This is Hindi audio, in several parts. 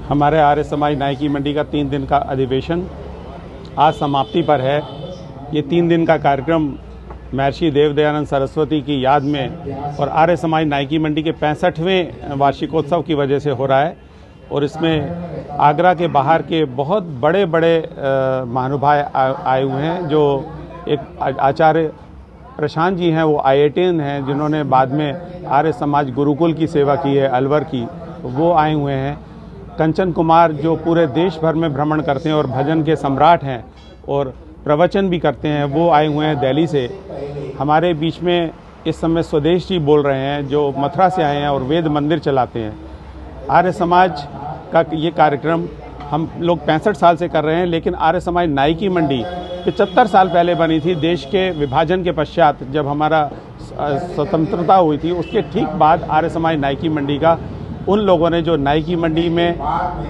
हमारे आर्य समाज नायकी मंडी का 3 दिन का अधिवेशन आज समाप्ति पर है। ये 3 दिन का कार्यक्रम महर्षि देव दयानंद सरस्वती की याद में और आर्य समाज नायकी मंडी के 65वें वार्षिकोत्सव की वजह से हो रहा है। और इसमें आगरा के बाहर के बहुत बड़े बड़े महानुभाव आए हुए हैं। जो एक आचार्य प्रशांत जी हैं, वो IITian हैं, जिन्होंने बाद में आर्य समाज गुरुकुल की सेवा की है अलवर की, वो आए हुए हैं। कंचन कुमार जो पूरे देश भर में भ्रमण करते हैं और भजन के सम्राट हैं और प्रवचन भी करते हैं, वो आए हुए हैं दिल्ली से। हमारे बीच में इस समय स्वदेश जी बोल रहे हैं, जो मथुरा से आए हैं और वेद मंदिर चलाते हैं। आर्य समाज का ये कार्यक्रम हम लोग 65 साल से कर रहे हैं, लेकिन आर्य समाज नायकी मंडी 75 साल पहले बनी थी। देश के विभाजन के पश्चात जब हमारा स्वतंत्रता हुई थी, उसके ठीक बाद आर्य समाज नायकी मंडी का उन लोगों ने जो नायकी मंडी में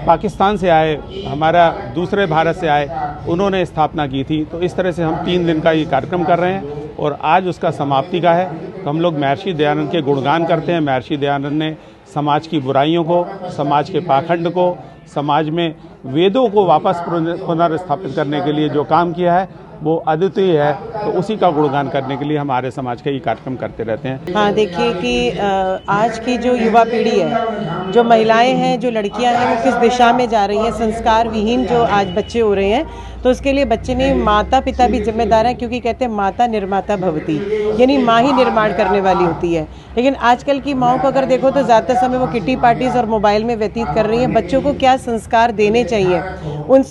पाकिस्तान से आए, हमारा दूसरे भारत से आए, उन्होंने स्थापना की थी। तो इस तरह से हम 3 दिन का ये कार्यक्रम कर रहे हैं और आज उसका समाप्ति का है। तो हम लोग महर्षि दयानंद के गुणगान करते हैं। महर्षि दयानंद ने समाज की बुराइयों को, समाज के पाखंड को, समाज में वेदों को वापस पुनर्स्थापित करने के लिए जो काम किया है वो अद्वितीय है। तो उसी का गुणगान करने के लिए हम आर्य समाज का ये कार्यक्रम करते रहते हैं। हाँ, देखिए कि आज की जो युवा पीढ़ी है, जो महिलाएं हैं, जो लड़कियां हैं, वो किस दिशा में जा रही हैं। संस्कार विहीन जो आज बच्चे हो रहे हैं, तो उसके लिए बच्चे नहीं, माता पिता भी जिम्मेदार हैं, क्योंकि कहते हैं माता निर्माता भवती, यानी माँ ही निर्माण करने वाली होती है। लेकिन आजकल की माँओं को अगर देखो तो ज़्यादातर समय वो किटी पार्टीज और मोबाइल में व्यतीत कर रही हैं। बच्चों को क्या संस्कार देने चाहिए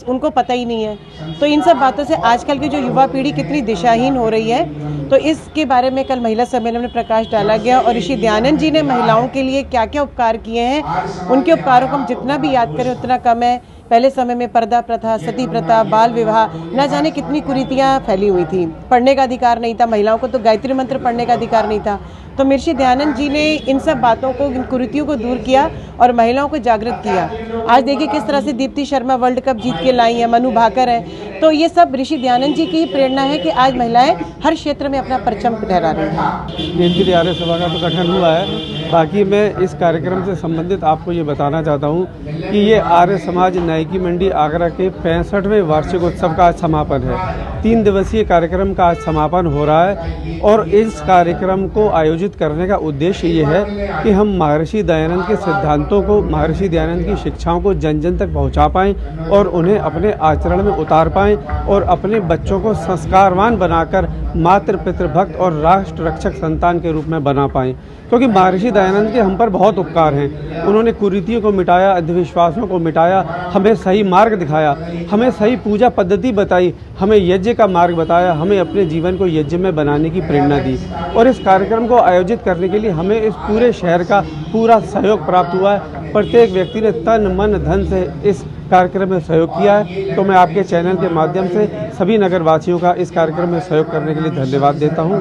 उनको पता ही नहीं है। तो इन सब बातों से आजकल की जो युवा पीढ़ी कितनी दिशाहीन हो रही है, तो इसके बारे में कल महिला सम्मेलन में प्रकाश डाला गया। और ऋषि दयानंद जी ने महिलाओं के लिए क्या क्या उपकार किए हैं, उनके उपकारों को हम जितना भी याद करें उतना कम है। पहले समय में पर्दा प्रथा, सती प्रथा, बाल विवाह, न जाने कितनी कुरीतियाँ फैली हुई थी। पढ़ने का अधिकार नहीं था महिलाओं को, तो गायत्री मंत्र पढ़ने का अधिकार नहीं था। तो महर्षि दयानंद जी ने इन सब बातों को, इन कुरीतियों को दूर किया और महिलाओं को जागृत किया। आज देखिए किस तरह से दीप्ति शर्मा वर्ल्ड कप जीत के लाई हैं, मनु भाकर है। तो ये सब ऋषि दयानंद जी की ही प्रेरणा है कि आज महिलाएं हर क्षेत्र में अपना परचम लहरा रही हैं। नीलगिरी आर्य सभा का तो गठन हुआ है। बाकी मैं इस कार्यक्रम से संबंधित आपको ये बताना चाहता हूँ कि ये आर्य समाज नायकी मंडी आगरा के 65वें वार्षिकोत्सव का आज समापन है। 3 दिवसीय कार्यक्रम का आज समापन हो रहा है और इस कार्यक्रम को आयोजित करने का उद्देश्य ये है कि हम महर्षि दयानंद के सिद्धांतों को, महर्षि दयानंद की शिक्षाओं को जन जन तक पहुँचा पाएँ और उन्हें अपने आचरण में उतार पाएँ और अपने बच्चों को संस्कारवान बनाकर मातृ पितृभक्त और राष्ट्र रक्षक संतान के रूप में बना पाएँ। क्योंकि महर्षि दयानंद के हम पर बहुत उपकार हैं। उन्होंने कुरीतियों को मिटाया, अंधविश्वासों को मिटाया, हमें सही मार्ग दिखाया, हमें सही पूजा पद्धति बताई, हमें यज्ञ का मार्ग बताया, हमें अपने जीवन को यज्ञ में बनाने की प्रेरणा दी। और इस कार्यक्रम को आयोजित करने के लिए हमें इस पूरे शहर का पूरा सहयोग प्राप्त हुआ है। प्रत्येक व्यक्ति ने तन मन धन से इस कार्यक्रम में सहयोग किया है। तो मैं आपके चैनल के माध्यम से सभी नगरवासियों का इस कार्यक्रम में सहयोग करने के लिए धन्यवाद देता हूँ।